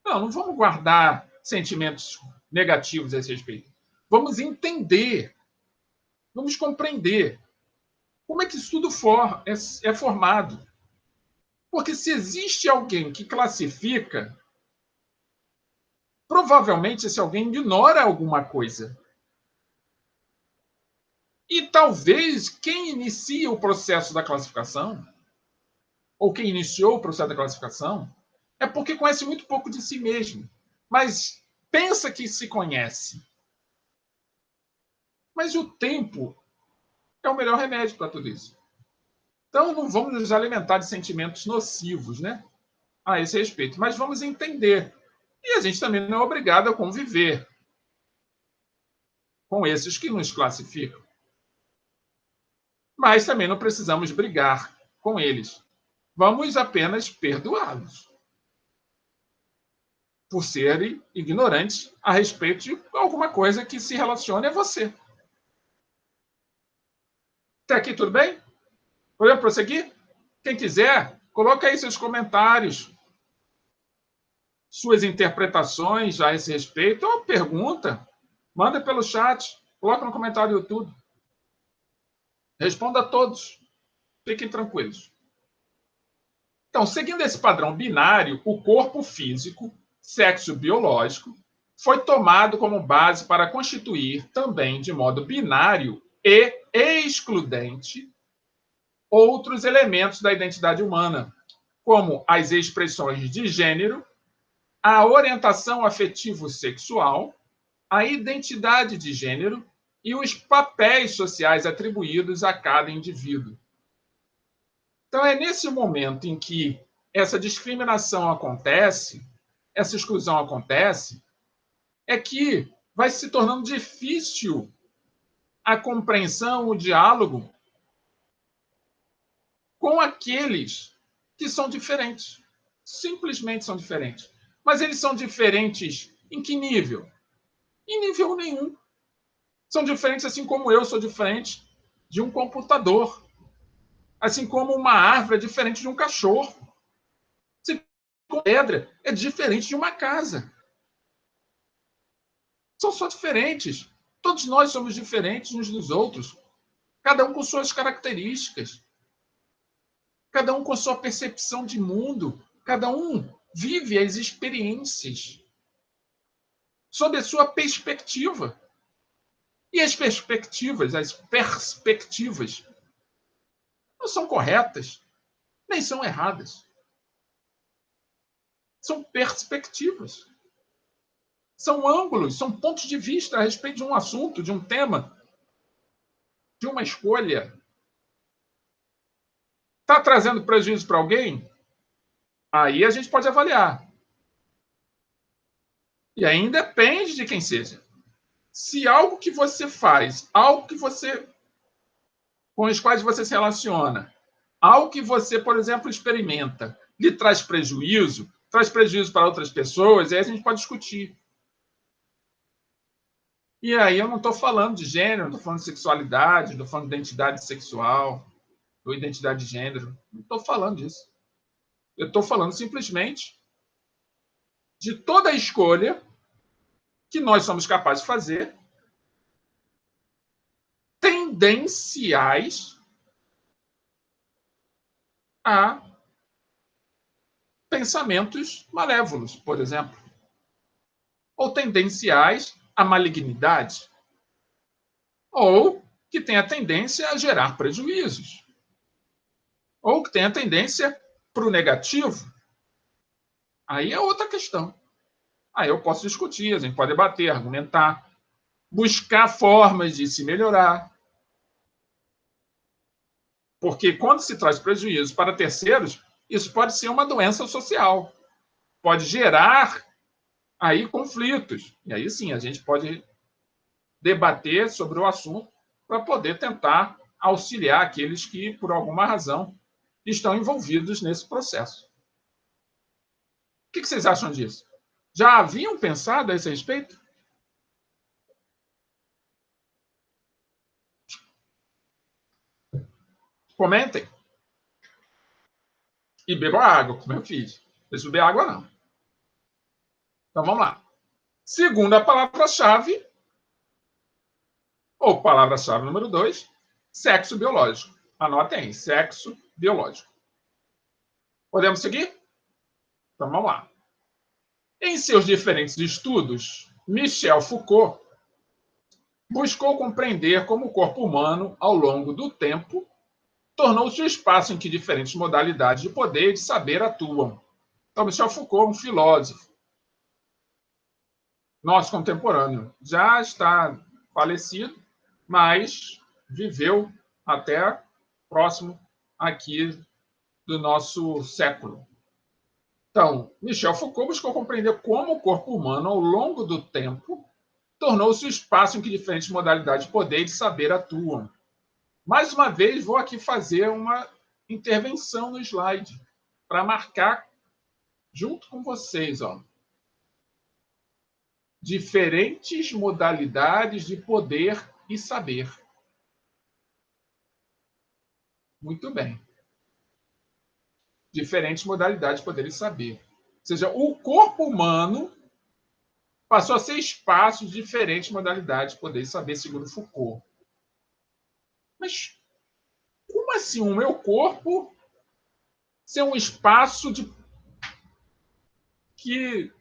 Não vamos guardar sentimentos negativos a esse respeito. Vamos entender. Vamos compreender como é que isso tudo é formado. Porque se existe alguém que classifica, provavelmente esse alguém ignora alguma coisa. E talvez quem inicia o processo da classificação, ou quem iniciou o processo da classificação, é porque conhece muito pouco de si mesmo, mas pensa que se conhece. Mas o tempo é o melhor remédio para tudo isso. Então, não vamos nos alimentar de sentimentos nocivos, né? A esse respeito, mas vamos entender. E a gente também não é obrigado a conviver com esses que nos classificam. Mas também não precisamos brigar com eles. Vamos apenas perdoá-los por serem ignorantes a respeito de alguma coisa que se relacione a você. Até aqui tudo bem? Podemos prosseguir? Quem quiser, coloque aí seus comentários, suas interpretações a esse respeito, ou pergunta, manda pelo chat, coloca no comentário do YouTube. Responda a todos. Fiquem tranquilos. Então, seguindo esse padrão binário, o corpo físico, sexo biológico, foi tomado como base para constituir também, de modo binário e excludente, outros elementos da identidade humana, como as expressões de gênero, a orientação afetivo-sexual, a identidade de gênero e os papéis sociais atribuídos a cada indivíduo. Então, é nesse momento em que essa discriminação acontece, essa exclusão acontece, é que vai se tornando difícil a compreensão, o diálogo com aqueles que são diferentes. Simplesmente são diferentes. Mas eles são diferentes em que nível? Em nível nenhum. São diferentes assim como eu sou diferente de um computador. Assim como uma árvore é diferente de um cachorro. Assim como pedra é diferente de uma casa. São só diferentes. Todos nós somos diferentes uns dos outros. Cada um com suas características. Cada um com sua percepção de mundo. Cada um vive as experiências sob a sua perspectiva. E as perspectivas não são corretas, nem são erradas. São perspectivas. São ângulos, são pontos de vista a respeito de um assunto, de um tema, de uma escolha. Está trazendo prejuízo para alguém? Aí a gente pode avaliar. E aí depende de quem seja. Se algo que você faz, algo que você com os quais você se relaciona, algo que você, por exemplo, experimenta, lhe traz prejuízo para outras pessoas, aí a gente pode discutir. E aí eu não estou falando de gênero, não estou falando de sexualidade, não estou falando de identidade sexual ou identidade de gênero. Não estou falando disso. Eu estou falando simplesmente de toda a escolha que nós somos capazes de fazer tendenciais a pensamentos malévolos, por exemplo, ou tendenciais à malignidade, ou que tem a tendência a gerar prejuízos, ou que tem a tendência para o negativo. Aí é outra questão. Aí eu posso discutir, a gente pode debater, argumentar, buscar formas de se melhorar. Porque quando se traz prejuízo para terceiros, isso pode ser uma doença social. Pode gerar aí conflitos. E aí sim, a gente pode debater sobre o assunto para poder tentar auxiliar aqueles que, por alguma razão, estão envolvidos nesse processo. O que vocês acham disso? Já haviam pensado a esse respeito? Comentem. E bebam água, como eu fiz. Não precisa beber água, não. Então, vamos lá. Segunda palavra-chave, ou palavra-chave número 2, sexo biológico. Anotem aí, sexo biológico. Podemos seguir? Então, vamos lá. Em seus diferentes estudos, Michel Foucault buscou compreender como o corpo humano, ao longo do tempo, tornou-se o espaço em que diferentes modalidades de poder e de saber atuam. Então, Michel Foucault, um filósofo, nosso contemporâneo, já está falecido, mas viveu até próximo aqui do nosso século. Então, Michel Foucault buscou compreender como o corpo humano, ao longo do tempo, tornou-se o espaço em que diferentes modalidades de poder e de saber atuam. Mais uma vez, vou aqui fazer uma intervenção no slide para marcar junto com vocês, ó, diferentes modalidades de poder e saber. Muito bem. Diferentes modalidades de poder e saber. Ou seja, o corpo humano passou a ser espaço de diferentes modalidades de poder e saber, segundo Foucault. Mas como assim o meu corpo ser um espaço que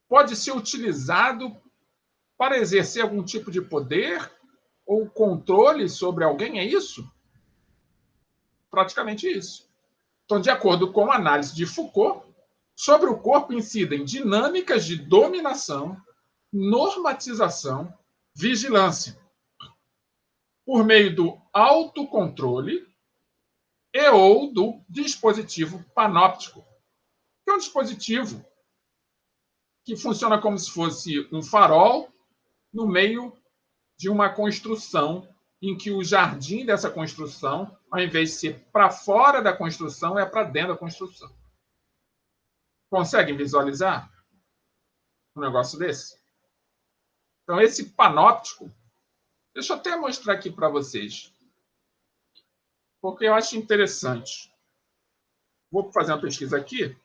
pode ser utilizado para exercer algum tipo de poder ou controle sobre alguém? É isso? Praticamente isso. Então, de acordo com a análise de Foucault, sobre o corpo incidem dinâmicas de dominação, normatização, vigilância, por meio do autocontrole e ou do dispositivo panóptico, que é um dispositivo que funciona como se fosse um farol no meio de uma construção em que o jardim dessa construção, ao invés de ser para fora da construção, é para dentro da construção. Conseguem visualizar um negócio desse? Então, esse panóptico, deixa eu até mostrar aqui para vocês, porque eu acho interessante. Vou fazer uma pesquisa aqui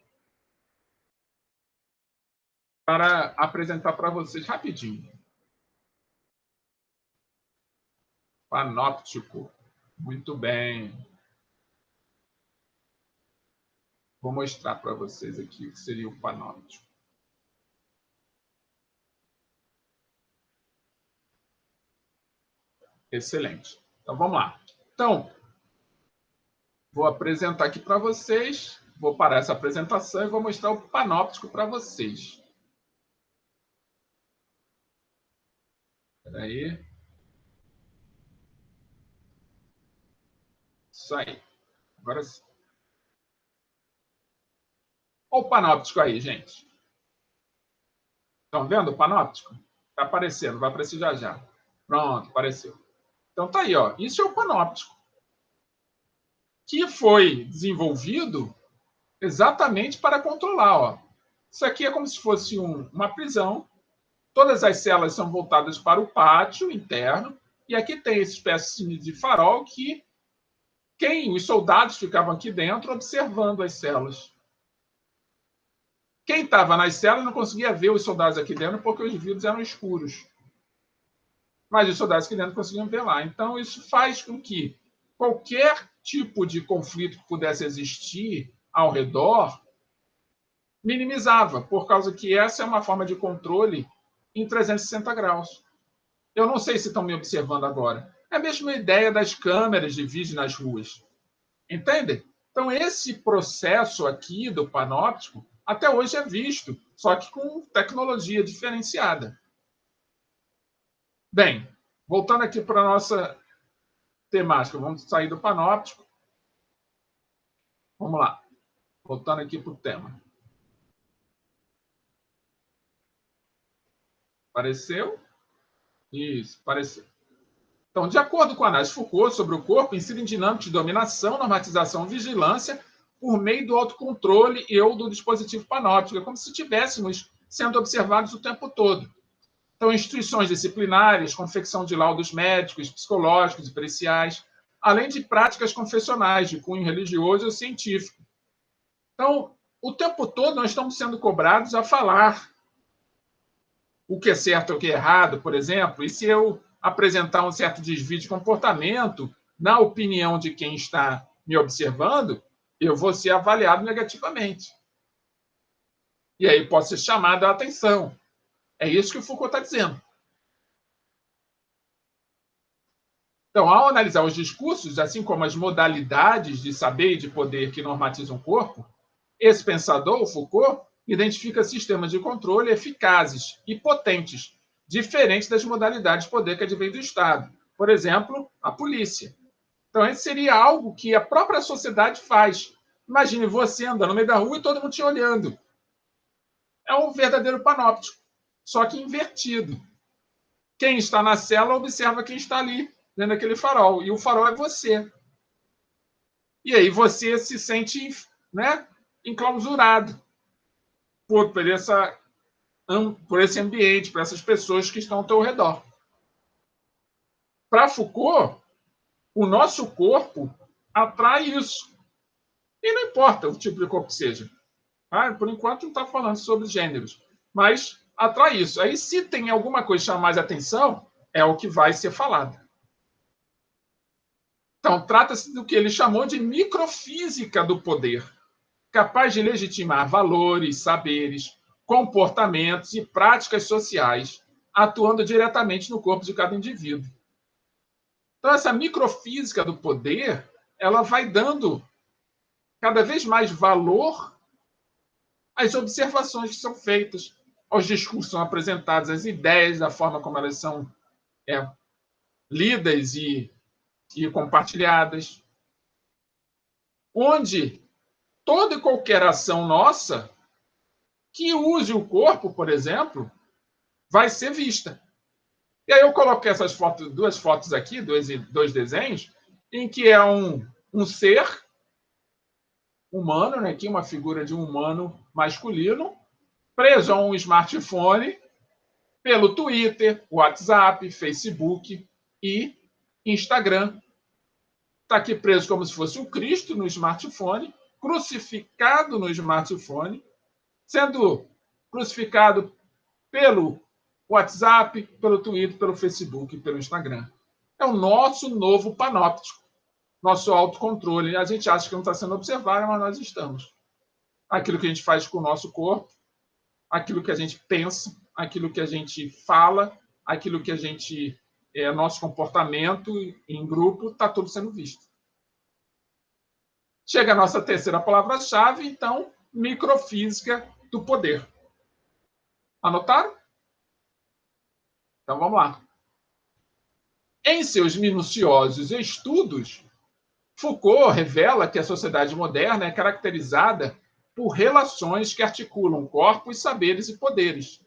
para apresentar para vocês rapidinho. Panóptico. Muito bem. Vou mostrar para vocês aqui o que seria o panóptico. Excelente. Então, vamos lá. Então, vou apresentar aqui para vocês. Vou parar essa apresentação e vou mostrar o panóptico para vocês. Espera aí. Isso aí. Agora sim. Olha o panóptico aí, gente. Estão vendo o panóptico? Está aparecendo, vai aparecer já já. Pronto, apareceu. Então tá aí, ó. Isso é o panóptico, que foi desenvolvido exatamente para controlar, ó. Isso aqui é como se fosse uma prisão. Todas as celas são voltadas para o pátio interno e aqui tem essa espécie de farol que os soldados ficavam aqui dentro observando as celas. Quem estava nas celas não conseguia ver os soldados aqui dentro porque os vidros eram escuros. Mas os soldados aqui dentro conseguiam ver lá. Então, isso faz com que qualquer tipo de conflito que pudesse existir ao redor minimizava, por causa que essa é uma forma de controle em 360 graus. Eu não sei se estão me observando agora. É a mesma ideia das câmeras de vídeo nas ruas. Entende? Então, esse processo aqui do panóptico até hoje é visto, só que com tecnologia diferenciada. Bem, voltando aqui para a nossa temática, vamos sair do panóptico. Vamos lá. Voltando aqui para o tema. Apareceu? Isso, apareceu. Então, de acordo com a análise Foucault sobre o corpo, incidem dinâmicas de dominação, normatização, vigilância por meio do autocontrole e ou do dispositivo panóptico. É como se estivéssemos sendo observados o tempo todo. Então, instituições disciplinares, confecção de laudos médicos, psicológicos e periciais, além de práticas confessionais de cunho religioso ou científico. Então, o tempo todo nós estamos sendo cobrados a falar o que é certo e o que é errado, por exemplo, e se eu apresentar um certo desvio de comportamento, na opinião de quem está me observando, eu vou ser avaliado negativamente. E aí posso ser chamado a atenção. É isso que o Foucault está dizendo. Então, ao analisar os discursos, assim como as modalidades de saber e de poder que normatizam o corpo, esse pensador, o Foucault, identifica sistemas de controle eficazes e potentes, diferentes das modalidades de poder que advêm do Estado. Por exemplo, a polícia. Então, esse seria algo que a própria sociedade faz. Imagine você andando no meio da rua e todo mundo te olhando. É um verdadeiro panóptico, só que invertido. Quem está na cela observa quem está ali, dentro daquele farol. E o farol é você. E aí você se sente, né, enclausurado por esse ambiente, por essas pessoas que estão ao teu redor. Para Foucault, o nosso corpo atrai isso. E não importa o tipo de corpo que seja. Por enquanto não está falando sobre gêneros. Mas atrai isso. Aí, se tem alguma coisa que chama mais atenção, é o que vai ser falado. Então, trata-se do que ele chamou de microfísica do poder, capaz de legitimar valores, saberes, comportamentos e práticas sociais, atuando diretamente no corpo de cada indivíduo. Então, essa microfísica do poder, ela vai dando cada vez mais valor às observações que são feitas, aos discursos que são apresentados, às ideias, da forma como elas são lidas e compartilhadas. Onde toda e qualquer ação nossa que use o corpo, por exemplo, vai ser vista. E aí eu coloquei essas fotos, duas fotos aqui, dois desenhos, em que é um ser humano, né, aqui uma figura de um humano masculino, preso a um smartphone pelo Twitter, WhatsApp, Facebook e Instagram. Está aqui preso como se fosse o Cristo no smartphone, crucificado no smartphone, sendo crucificado pelo WhatsApp, pelo Twitter, pelo Facebook e pelo Instagram. É o nosso novo panóptico, nosso autocontrole. A gente acha que não está sendo observado, mas nós estamos. Aquilo que a gente faz com o nosso corpo, aquilo que a gente pensa, aquilo que a gente fala, aquilo que a gente nosso comportamento em grupo, está tudo sendo visto. Chega a nossa terceira palavra-chave, então, microfísica do poder. Anotaram? Então, vamos lá. Em seus minuciosos estudos, Foucault revela que a sociedade moderna é caracterizada por relações que articulam corpos, saberes e poderes.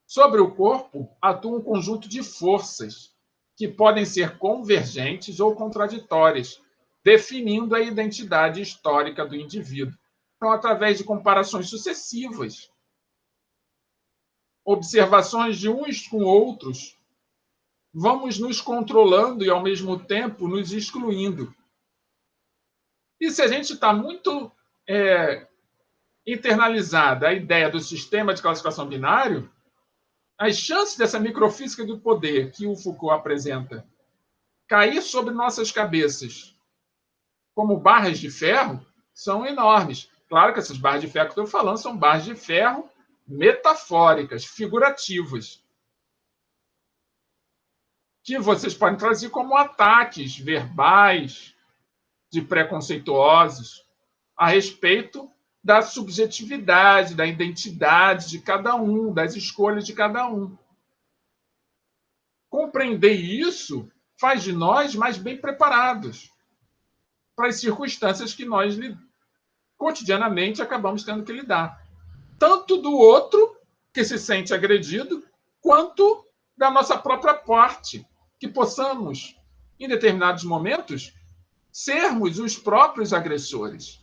Sobre o corpo, atua um conjunto de forças que podem ser convergentes ou contraditórias, definindo a identidade histórica do indivíduo. Então, através de comparações sucessivas, observações de uns com outros, vamos nos controlando e, ao mesmo tempo, nos excluindo. E se a gente está muito internalizada a ideia do sistema de classificação binário, as chances dessa microfísica do poder que o Foucault apresenta cair sobre nossas cabeças como barras de ferro são enormes. Claro que essas barras de ferro que eu estou falando são barras de ferro metafóricas, figurativas, que vocês podem trazer como ataques verbais de preconceituosos a respeito da subjetividade, da identidade de cada um, das escolhas de cada um. Compreender isso faz de nós mais bem preparados para as circunstâncias que nós cotidianamente acabamos tendo que lidar. Tanto do outro, que se sente agredido, quanto da nossa própria parte, que possamos, em determinados momentos, sermos os próprios agressores,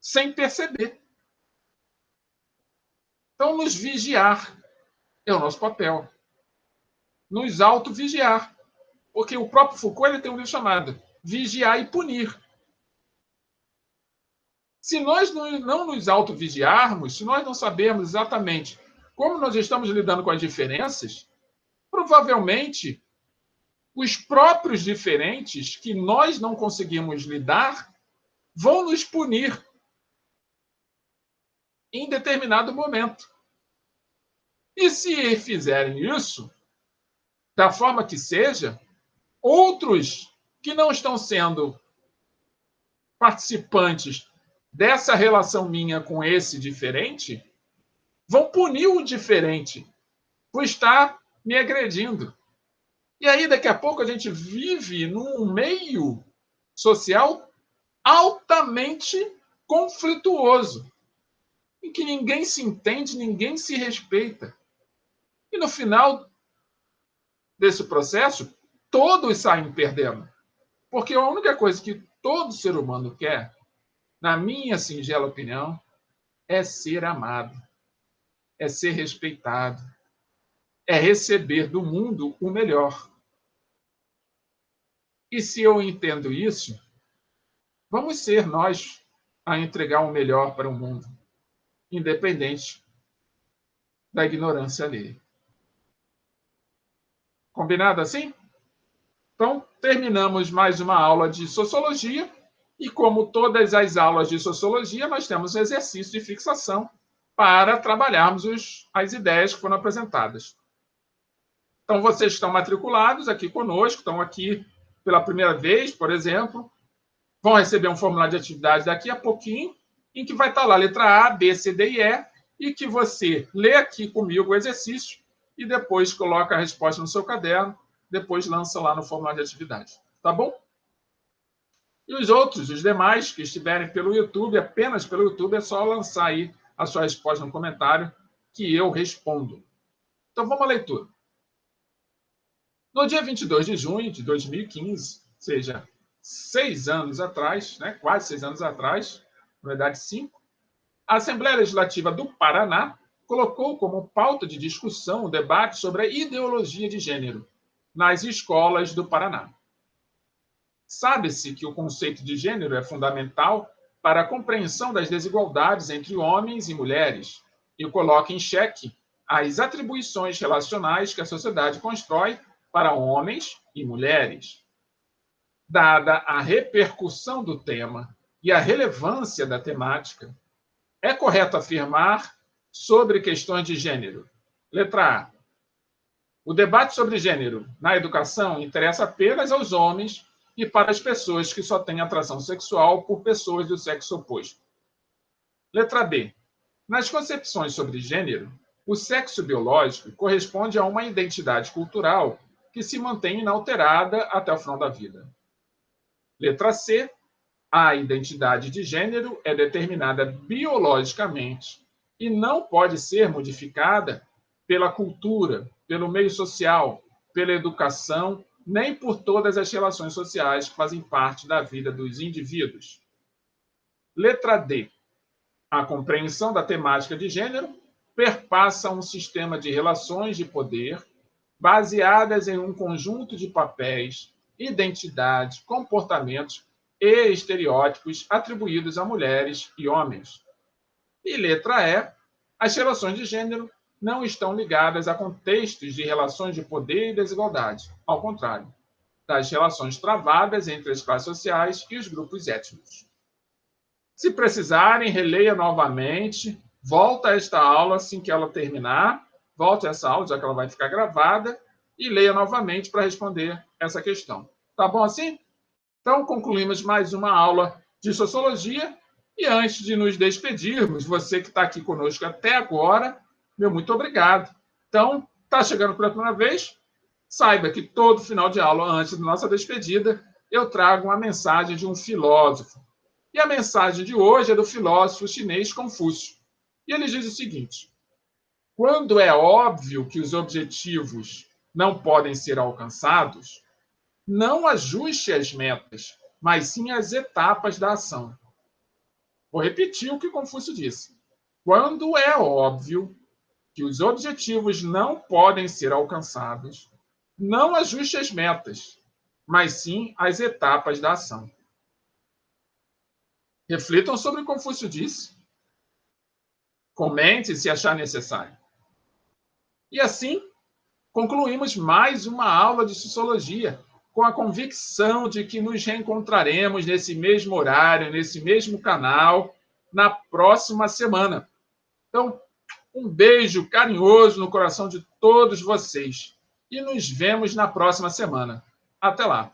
sem perceber. Então, nos vigiar é o nosso papel. Nos auto-vigiar. Porque o próprio Foucault ele tem um livro chamado Vigiar e Punir. Se nós não nos auto-vigiarmos, se nós não sabermos exatamente como nós estamos lidando com as diferenças, provavelmente os próprios diferentes que nós não conseguimos lidar vão nos punir em determinado momento. E se fizerem isso, da forma que seja, outros que não estão sendo participantes dessa relação minha com esse diferente vão punir o diferente por estar me agredindo. E aí, daqui a pouco, a gente vive num meio social altamente conflituoso, em que ninguém se entende, ninguém se respeita. E no final desse processo, todos saem perdendo. Porque a única coisa que todo ser humano quer, na minha singela opinião, é ser amado, é ser respeitado, é receber do mundo o melhor. E se eu entendo isso, vamos ser nós a entregar o melhor para o mundo, independente da ignorância alheia. Combinado assim? Então, terminamos mais uma aula de sociologia e, como todas as aulas de sociologia, nós temos um exercício de fixação para trabalharmos as ideias que foram apresentadas. Então, vocês estão matriculados aqui conosco, estão aqui pela primeira vez, por exemplo, vão receber um formulário de atividade daqui a pouquinho, em que vai estar lá a letra A, B, C, D e E, e que você lê aqui comigo o exercício e depois coloca a resposta no seu caderno, depois lança lá no formulário de atividade. Tá bom? E os outros, os demais que estiverem pelo YouTube, apenas pelo YouTube, é só lançar aí a sua resposta no comentário que eu respondo. Então, vamos à leitura. No dia 22 de junho de 2015, ou seja, 6 anos atrás, né, quase 6 anos atrás, na verdade 5, a Assembleia Legislativa do Paraná colocou como pauta de discussão o debate sobre a ideologia de gênero nas escolas do Paraná. Sabe-se que o conceito de gênero é fundamental para a compreensão das desigualdades entre homens e mulheres e coloca em xeque as atribuições relacionais que a sociedade constrói para homens e mulheres. Dada a repercussão do tema e a relevância da temática, é correto afirmar sobre questões de gênero. Letra A. O debate sobre gênero na educação interessa apenas aos homens e para as pessoas que só têm atração sexual por pessoas do sexo oposto. Letra B. Nas concepções sobre gênero, o sexo biológico corresponde a uma identidade cultural que se mantém inalterada até o final da vida. Letra C. A identidade de gênero é determinada biologicamente e não pode ser modificada pela cultura, pelo meio social, pela educação, nem por todas as relações sociais que fazem parte da vida dos indivíduos. Letra D. A compreensão da temática de gênero perpassa um sistema de relações de poder baseadas em um conjunto de papéis, identidades, comportamentos e estereótipos atribuídos a mulheres e homens. E letra E, as relações de gênero não estão ligadas a contextos de relações de poder e desigualdade. Ao contrário, das relações travadas entre as classes sociais e os grupos étnicos. Se precisarem, releia novamente, volta a esta aula assim que ela terminar, volte a essa aula, já que ela vai ficar gravada, e leia novamente para responder essa questão. Tá bom assim? Então, concluímos mais uma aula de Sociologia. E antes de nos despedirmos, você que está aqui conosco até agora, meu muito obrigado. Então, está chegando pela primeira vez? Saiba que todo final de aula, antes da nossa despedida, eu trago uma mensagem de um filósofo. E a mensagem de hoje é do filósofo chinês Confúcio. E ele diz o seguinte: quando é óbvio que os objetivos não podem ser alcançados, não ajuste as metas, mas sim as etapas da ação. Vou repetir o que Confúcio disse. Quando é óbvio que os objetivos não podem ser alcançados, não ajuste as metas, mas sim as etapas da ação. Reflitam sobre o que Confúcio disse. Comente se achar necessário. E assim, concluímos mais uma aula de Sociologia, com a convicção de que nos reencontraremos nesse mesmo horário, nesse mesmo canal, na próxima semana. Então, um beijo carinhoso no coração de todos vocês e nos vemos na próxima semana. Até lá!